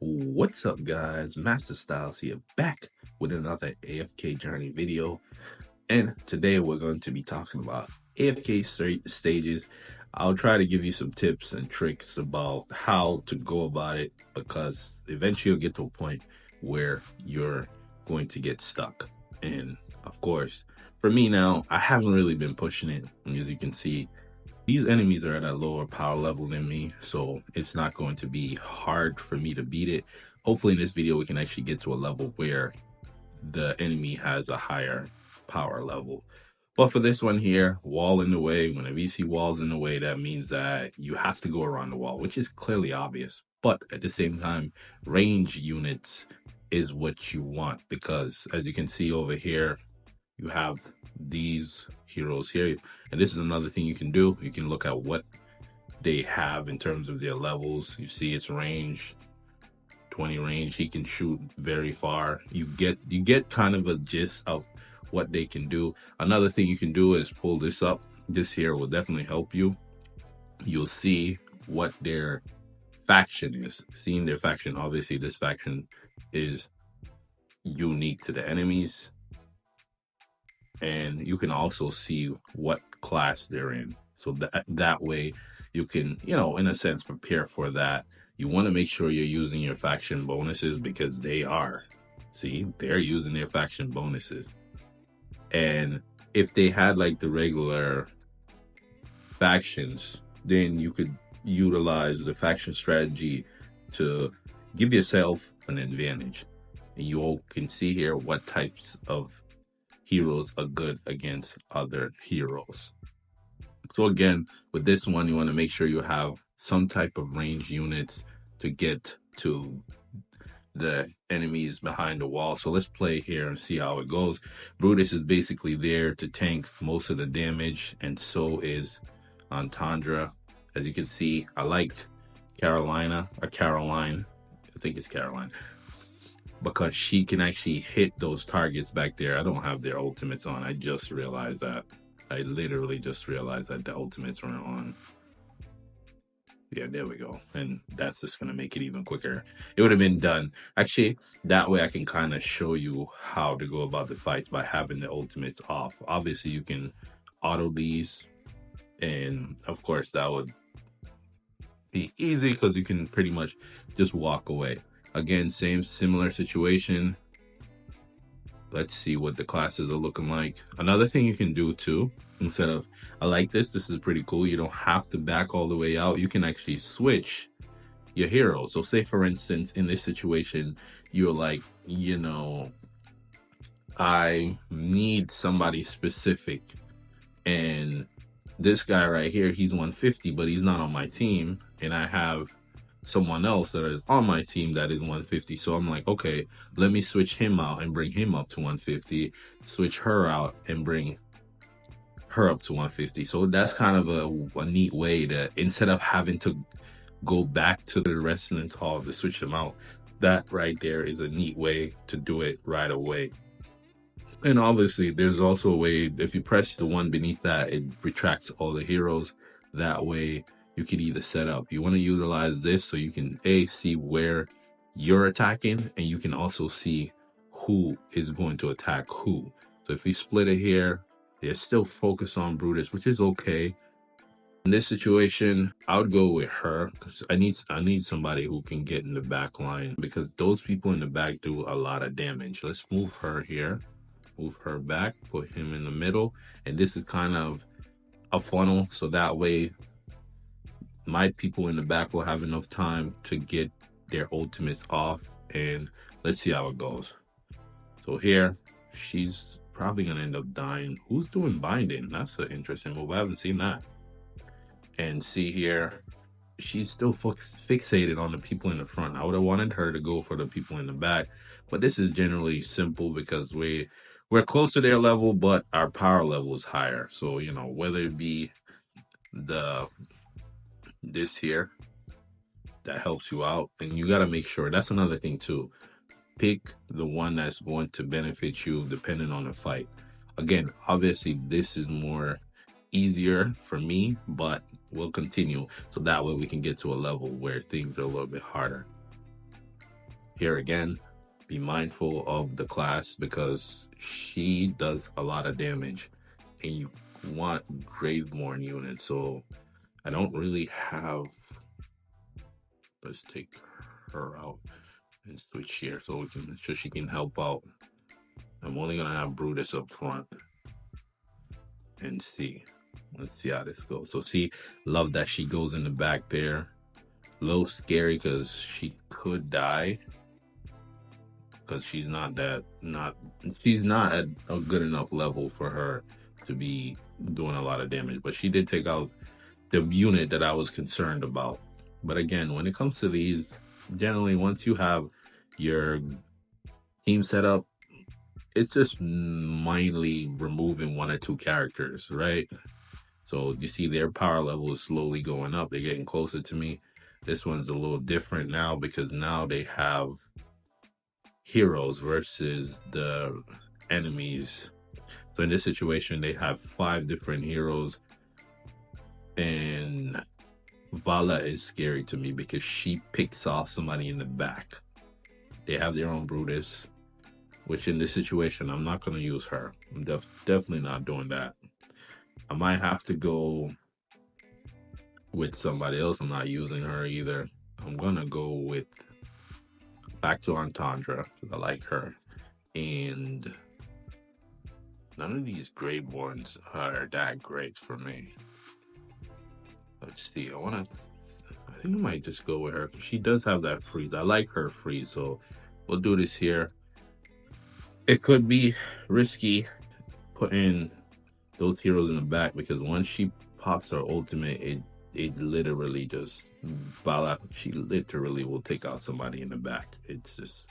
What's up, guys? Masta Styles here, back with another AFK Journey video. And today we're going to be talking about AFK stages. I'll try to give you some tips and tricks about how to go about it, because eventually you'll get to a point where you're going to get stuck. And of course, for me now, I haven't really been pushing it. As you can see, these enemies are at a lower power level than me, so it's not going to be hard for me to beat it. Hopefully in this video we can actually get to a level where the enemy has a higher power level. But for this one here, wall in the way, whenever you see walls in the way, that means that you have to go around the wall, which is clearly obvious. But at the same time, range units is what you want, because as you can see over here, you have these heroes here, and this is another thing you can do. You can look at what they have in terms of their levels. You see its range, 20 range. He can shoot very far. You get kind of a gist of what they can do. Another thing you can do is pull this up. This here will definitely help you. You'll see what their faction is. Seeing their faction, obviously this faction is unique to the enemies, and you can also see what class they're in, so that way you can, in a sense, prepare for that. You want to make sure you're using your faction bonuses, because they're using their faction bonuses. And if they had like the regular factions, then you could utilize the faction strategy to give yourself an advantage. And you all can see here what types of heroes are good against other heroes. So again, with this one, you want to make sure you have some type of range units to get to the enemies behind the wall. So let's play here and see how it goes. Brutus is basically there to tank most of the damage, and so is Entendre. As you can see, I liked Caroline, I think it's Caroline, because she can actually hit those targets back there. I don't have their ultimates on. I just realized that. I literally just realized that the ultimates weren't on. Yeah, there we go. And that's just going to make it even quicker. It would have been done. Actually, that way I can kind of show you how to go about the fights by having the ultimates off. Obviously, you can auto these. And of course, that would be easy because you can pretty much just walk away. Again, similar situation. Let's see what the classes are looking like. Another thing you can do too, instead of, I like this is pretty cool. You don't have to back all the way out. You can actually switch your heroes. So say for instance, in this situation, you're like, I need somebody specific, and this guy right here, he's 150, but he's not on my team, and I have someone else that is on my team that is 150. So I'm like, okay, let me switch him out and bring him up to 150, switch her out and bring her up to 150. So that's kind of a neat way to, instead of having to go back to the Resonance Hall to switch them out, that right there is a neat way to do it right away. And obviously there's also a way, if you press the one beneath that, it retracts all the heroes. That way you can either set up, you want to utilize this so you can see where you're attacking, and you can also see who is going to attack who. So if we split it here, they're still focused on Brutus, which is okay. In this situation, I would go with her, because I need somebody who can get in the back line, because those people in the back do a lot of damage. Let's move her here, move her back, put him in the middle, and this is kind of a funnel, so that way my people in the back will have enough time to get their ultimates off, and let's see how it goes. So here, she's probably gonna end up dying. Who's doing binding? That's an interesting move. I haven't seen that. And see here, she's still fixated on the people in the front. I would have wanted her to go for the people in the back, but this is generally simple because we're close to their level, but our power level is higher. So, whether it be this here, that helps you out. And you got to make sure, that's another thing too, pick the one that's going to benefit you depending on the fight. Again, obviously this is more easier for me, but we'll continue so that way we can get to a level where things are a little bit harder. Here again, be mindful of the class because she does a lot of damage and you want Graveborn units. So I don't really have. Let's take her out and switch here so she can help out. I'm only gonna have Brutus up front and see. Let's see how this goes. So see, love that she goes in the back there. A little scary because she could die because she's not at a good enough level for her to be doing a lot of damage. But she did take out the unit that I was concerned about. But again, when it comes to these, generally once you have your team set up, it's just mainly removing one or two characters, right? So you see their power level is slowly going up. They're getting closer to me. This one's a little different now because now they have heroes versus the enemies. So in this situation, they have 5 different heroes, and Vala is scary to me because she picks off somebody in the back. They have their own Brutus, which in this situation, I'm not going to use her. I'm definitely not doing that. I might have to go with somebody else. I'm not using her either. I'm going to go with back to Entendre because I like her. And none of these Graveborns are that great for me. Let's see. I think I might just go with her because she does have that freeze. I like her freeze, so we'll do this here. It could be risky putting those heroes in the back because once she pops her ultimate, it literally just she literally will take out somebody in the back. It's just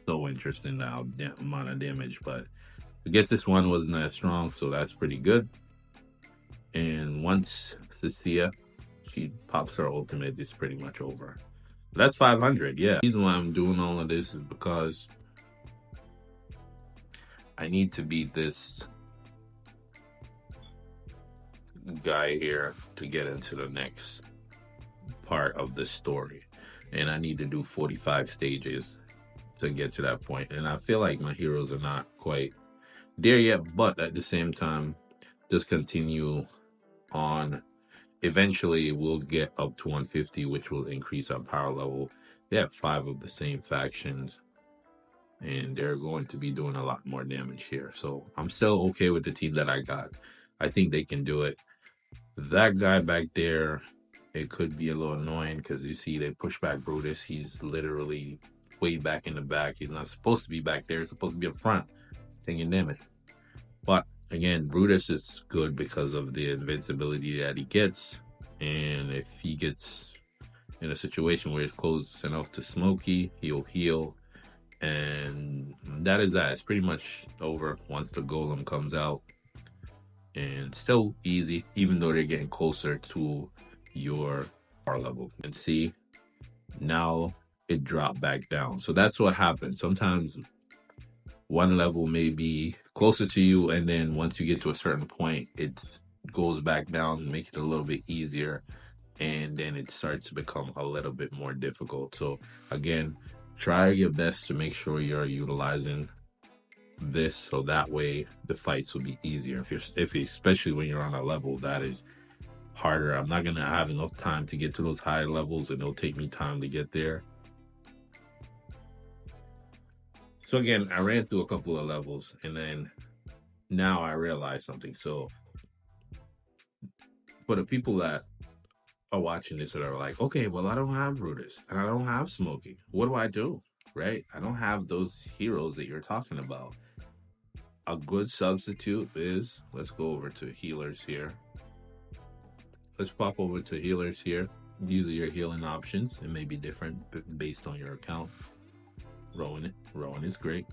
so interesting now the amount of damage. But I guess this one wasn't that strong, so that's pretty good. And once Cecilia, she pops her ultimate, it's pretty much over. That's 500. Yeah. The reason why I'm doing all of this is because I need to beat this guy here to get into the next part of the story. And I need to do 45 stages to get to that point. And I feel like my heroes are not quite there yet, but at the same time, just continue on. Eventually, we'll get up to 150, which will increase our power level. They have 5 of the same factions, and they're going to be doing a lot more damage here. So I'm still okay with the team that I got. I think they can do it. That guy back there, it could be a little annoying because you see they push back Brutus. He's literally way back in the back. He's not supposed to be back there. He's supposed to be up front taking damage. But again, Brutus is good because of the invincibility that he gets. And if he gets in a situation where he's close enough to Smokey, he'll heal. And that is that. It's pretty much over once the golem comes out. And still easy, even though they're getting closer to your power level. And see, now it dropped back down. So that's what happens. Sometimes one level may be closer to you, and then once you get to a certain point, it goes back down, make it a little bit easier, and then it starts to become a little bit more difficult. So again, try your best to make sure you're utilizing this so that way the fights will be easier. If especially when you're on a level that is harder, I'm not gonna have enough time to get to those higher levels, and it'll take me time to get there. So again, I ran through a couple of levels, and then now I realized something. So for the people that are watching this that are like, okay, well, I don't have Brutus and I don't have Smokey. What do I do? Right? I don't have those heroes that you're talking about. A good substitute is, let's go over to healers here. Let's pop over to healers here. These are your healing options. It may be different based on your account. Rowan is great.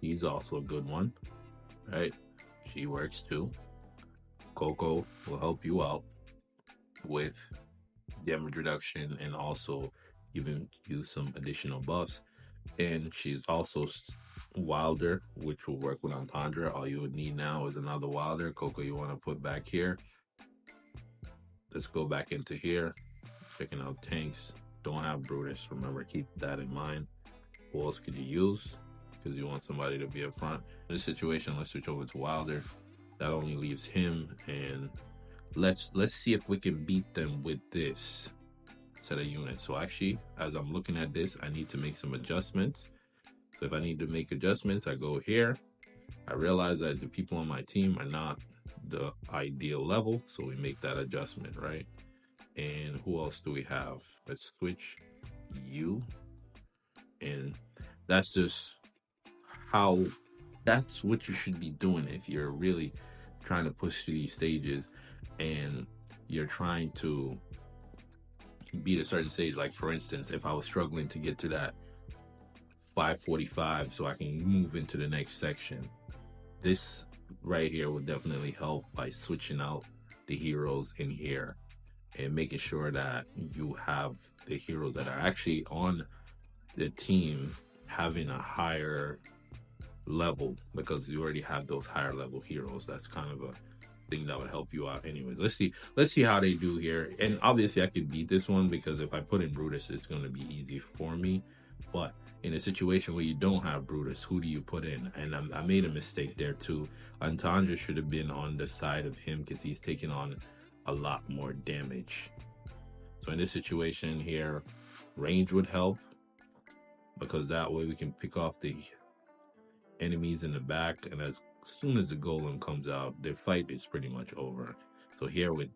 She's also a good one, right? She works too. Coco will help you out with damage reduction and also giving you some additional buffs. And she's also Wilder, which will work with Entendre. All you would need now is another Wilder. Coco, you want to put back here. Let's go back into here, checking out tanks. don't have Brutus. Remember, keep that in mind. Who else could you use? Because you want somebody to be up front. In this situation, let's switch over to Wilder. That only leaves him, and let's see if we can beat them with this set of units. So actually, as I'm looking at this, I need to make some adjustments. So if I need to make adjustments, I go here. I realize that the people on my team are not the ideal level, so we make that adjustment, right? And who else do we have? Let's switch you. And that's just how, that's what you should be doing if you're really trying to push through these stages and you're trying to beat a certain stage. Like for instance, if I was struggling to get to that 545 so I can move into the next section, this right here would definitely help by switching out the heroes in here and making sure that you have the heroes that are actually on the team having a higher level, because you already have those higher level heroes. That's kind of a thing that would help you out. Anyways, let's see how they do here. And obviously I could beat this one because if I put in Brutus, it's going to be easy for me. But in a situation where you don't have Brutus, who do you put in? And I made a mistake there too. Antandra should have been on the side of him because he's taking on a lot more damage. So in this situation here, range would help, because that way we can pick off the enemies in the back, and as soon as the golem comes out, their fight is pretty much over. So here with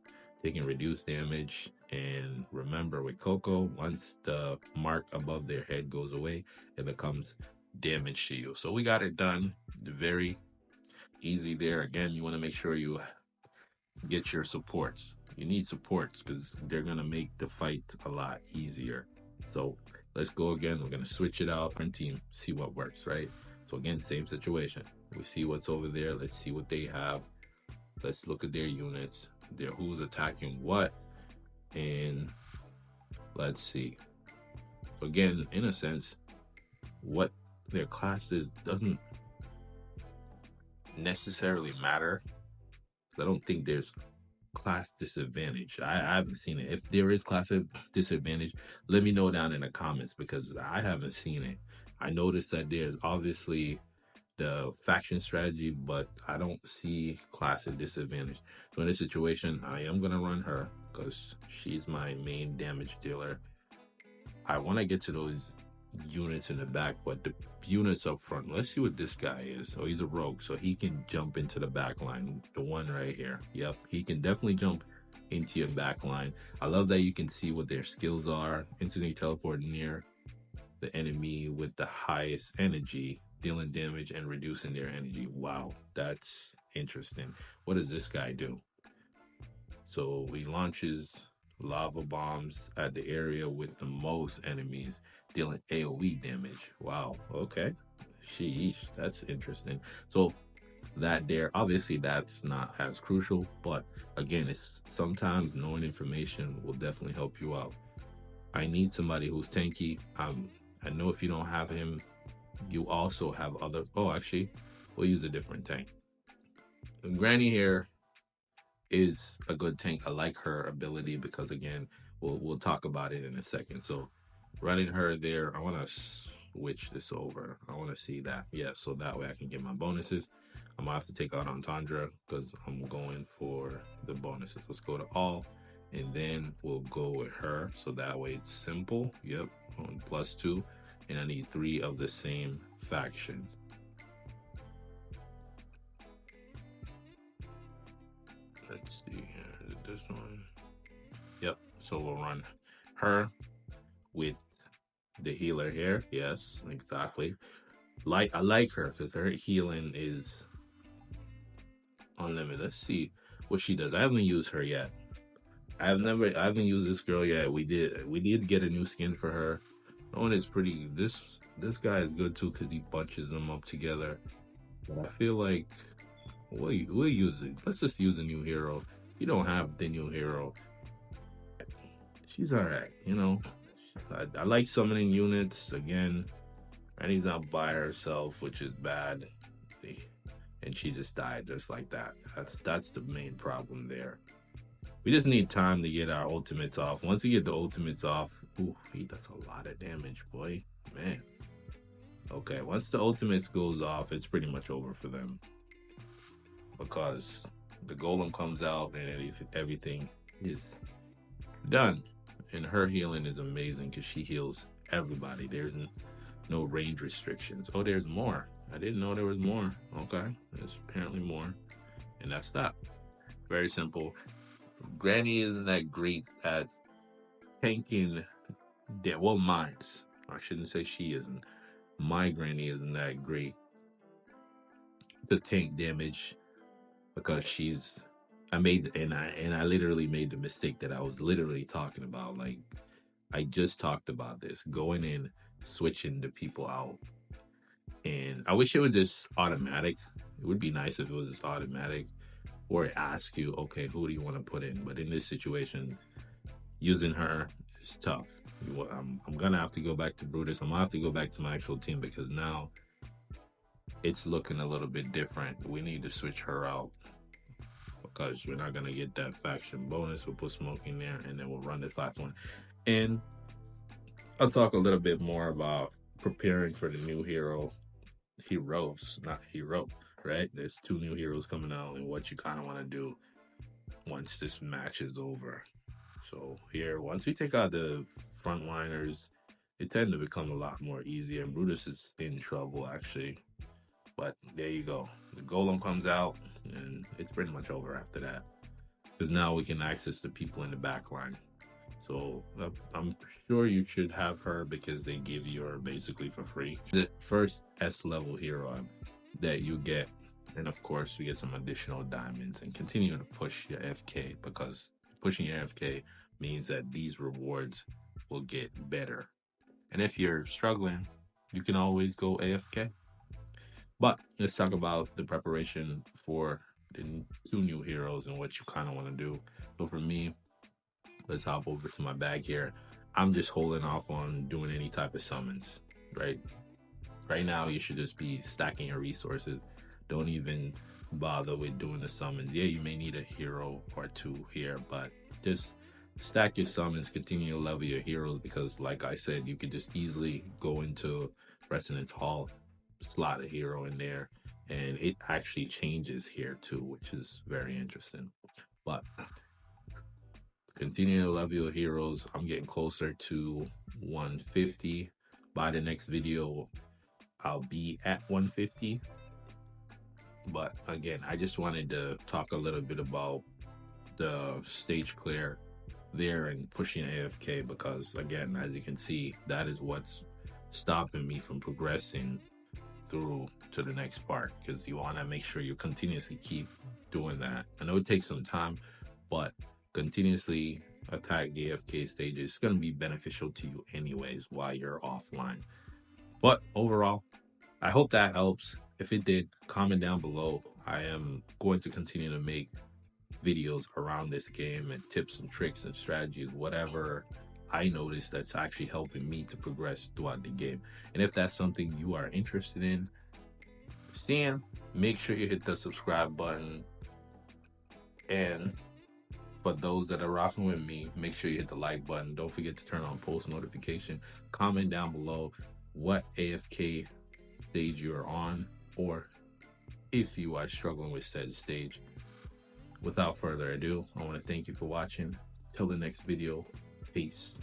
taking reduced damage, and remember with Coco, once the mark above their head goes away, it becomes damage to you. So we got it done. Very easy there. Again, you want to make sure you get your supports. You need supports because they're going to make the fight a lot easier. So let's go again. We're going to switch it out on team, see what works, right? So again, same situation. We see what's over there. Let's see what they have. Let's look at their units, their who's attacking what, and let's see. Again, in a sense, what their class is doesn't necessarily matter. I don't think there's class disadvantage. I haven't seen it. If there is class disadvantage, let me know down in the comments, because I haven't seen it. I noticed that there's obviously the faction strategy, but I don't see class disadvantage. So in this situation, I am going to run her because she's my main damage dealer. I want to get to those units in the back, but the units up front, let's see what this guy is. So he's a rogue, so he can jump into the back line. The one right here. Yep, he can definitely jump into your back line. I love that you can see what their skills are. Instantly teleport near the enemy with the highest energy, dealing damage and reducing their energy. Wow, that's interesting. What does this guy do? So he launches lava bombs at the area with the most enemies, dealing AoE damage. Wow, okay. Sheesh, that's interesting. So that there, obviously that's not as crucial, but again, it's sometimes knowing information will definitely help you out. I need somebody who's tanky. I know if you don't have him, you also have other, oh, actually, we'll use a different tank. Granny here is a good tank. I like her ability because, again, we'll talk about it in a second. So running her there, I want to switch this over. I want to see that. Yeah, so that way I can get my bonuses. I'm going to have to take out Antandra because I'm going for the bonuses. Let's go to all, and then we'll go with her. So that way it's simple. Yep, on +2. And I need 3 of the same faction. Let's see here. Is it this one? Yep. So we'll run her with the healer here. Yes, exactly. I like her because her healing is unlimited. Let's see what she does. I haven't used her yet. I haven't used this girl yet. We did get a new skin for her. That one is pretty. This guy is good too because he bunches them up together. But I feel like we'll use it. Let's just use a new hero. If you don't have the new hero, she's alright. You know, I like summoning units. Again, Randy's not by herself, which is bad. And she just died just like that. That's the main problem there. We just need time to get our ultimates off. Once we get the ultimates off, Ooh, he does a lot of damage, boy. Man. Okay, once the ultimates goes off, it's pretty much over for them. Because the golem comes out and everything is done. And her healing is amazing because she heals everybody. There's no range restrictions. Oh, there's more. I didn't know there was more. Okay, there's apparently more. And that's that. Very simple. Granny isn't that great at tanking. Well, mine's. I shouldn't say she isn't. My granny isn't that great to tank damage because she's. I literally made the mistake that I was literally talking about. Like I just talked about this, going in, switching the people out, and I wish it was just automatic. It would be nice if it was just automatic, or it asks you, okay, who do you want to put in? But in this situation, using her is tough. I'm gonna have to go back to Brutus. I'm gonna have to go back to my actual team because now it's looking a little bit different. We need to switch her out because we're not gonna get that faction bonus. We'll put Smoke in there, and then we'll run this last one. And I'll talk a little bit more about preparing for the new heroes, not hero, right? There's 2 new heroes coming out, and what you kind of want to do once this match is over. So here, once we take out the frontliners, it tend to become a lot more easier. And Brutus is in trouble actually, but there you go. The golem comes out, and it's pretty much over after that. Because now we can access the people in the back line. So I'm sure you should have her because they give you her basically for free. The first S level hero that you get, and of course you get some additional diamonds and continue to push your FK because pushing your FK means that these rewards will get better. And if you're struggling, you can always go AFK. But let's talk about the preparation for the 2 new heroes and what you kind of want to do. So for me, let's hop over to my bag here. I'm just holding off on doing any type of summons, right? Right now, you should just be stacking your resources. Don't even bother with doing the summons. Yeah, you may need a hero or 2 here, but just stack your summons, continue to level your heroes because, like I said, you could just easily go into Resonance Hall, slot a hero in there, and it actually changes here too, which is very interesting. But continue to level your heroes. I'm getting closer to 150. By the next video, I'll be at 150. But again, I just wanted to talk a little bit about the stage clear there and pushing AFK because, again, as you can see, that is what's stopping me from progressing through to the next part because you want to make sure you continuously keep doing that. I know it takes some time, but continuously attack the AFK stages is going to be beneficial to you anyways while you're offline. But overall, I hope that helps. If it did, comment down below. I am going to continue to make videos around this game and tips and tricks and strategies, whatever I notice that's actually helping me to progress throughout the game. And if that's something you are interested in seeing, make sure you hit the subscribe button. And for those that are rocking with me, make sure you hit the like button. Don't forget to turn on post notification. Comment down below what AFK stage you're on, or if you are struggling with said stage. Without further ado, I want to thank you for watching. Till the next video, peace.